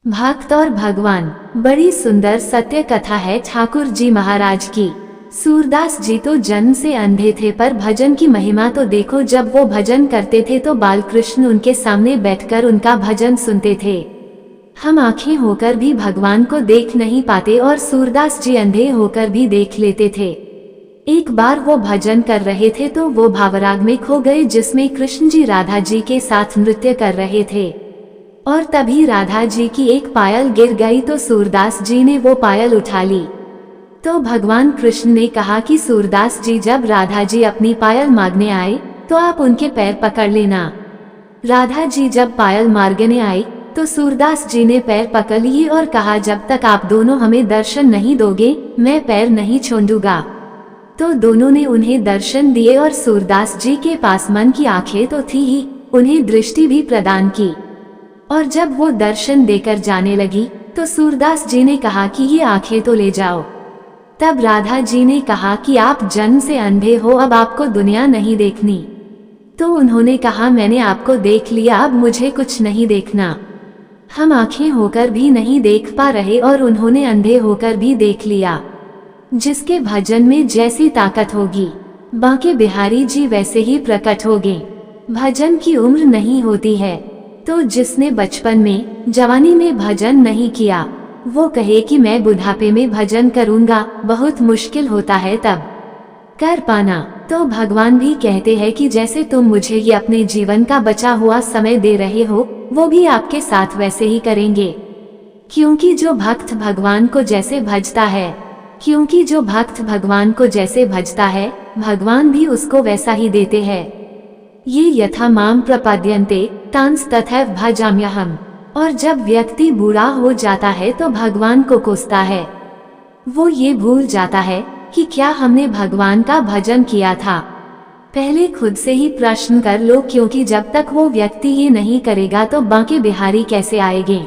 भक्त और भगवान। बड़ी सुंदर सत्य कथा है ठाकुर जी महाराज की। सूरदास जी तो जन्म से अंधे थे, पर भजन की महिमा तो देखो। जब वो भजन करते थे तो बालकृष्ण उनके सामने बैठकर उनका भजन सुनते थे। हम आंखें होकर भी भगवान को देख नहीं पाते और सूरदास जी अंधे होकर भी देख लेते थे। एक बार वो भजन कर रहे थे तो वो भावराग में खो गए, जिसमें कृष्ण जी राधा जी के साथ नृत्य कर रहे थे। और तभी राधा जी की एक पायल गिर गई तो सूरदास जी ने वो पायल उठा ली। तो भगवान कृष्ण ने कहा कि सूरदास जी, जब राधा जी अपनी पायल मांगने आए तो आप उनके पैर पकड़ लेना। राधा जी जब पायल मांगने आई तो सूरदास जी ने पैर पकड़ लिए और कहा, जब तक आप दोनों हमें दर्शन नहीं दोगे मैं पैर नहीं छोड़ूंगा। तो दोनों ने उन्हें दर्शन दिए और सूरदास जी के पास मन की आंखें तो थी ही, उन्हें दृष्टि भी प्रदान की। और जब वो दर्शन देकर जाने लगी तो सूरदास जी ने कहा कि ये आंखें तो ले जाओ। तब राधा जी ने कहा कि आप जन्म से अंधे हो, अब आपको दुनिया नहीं देखनी। तो उन्होंने कहा, मैंने आपको देख लिया, अब मुझे कुछ नहीं देखना। हम आंखें होकर भी नहीं देख पा रहे और उन्होंने अंधे होकर भी देख लिया। जिसके भजन में जैसी ताकत होगी बांके बिहारी जी वैसे ही प्रकट होंगे। भजन की उम्र नहीं होती है, तो जिसने बचपन में जवानी में भजन नहीं किया वो कहे कि मैं बुढ़ापे में भजन करूंगा, बहुत मुश्किल होता है तब कर पाना। तो भगवान भी कहते हैं कि जैसे तुम मुझे ये अपने जीवन का बचा हुआ समय दे रहे हो, वो भी आपके साथ वैसे ही करेंगे। क्योंकि जो भक्त भगवान को जैसे भजता है भगवान भी उसको वैसा ही देते हैं। ये यथा माम प्रपद्यन्ते तांस तथैव भजाम्यहम्। और जब व्यक्ति बूढ़ा हो जाता है तो भगवान को कोसता है। वो ये भूल जाता है कि क्या हमने भगवान का भजन किया था। पहले खुद से ही प्रश्न कर लो, क्योंकि जब तक वो व्यक्ति ये नहीं करेगा तो बांके बिहारी कैसे आएंगे।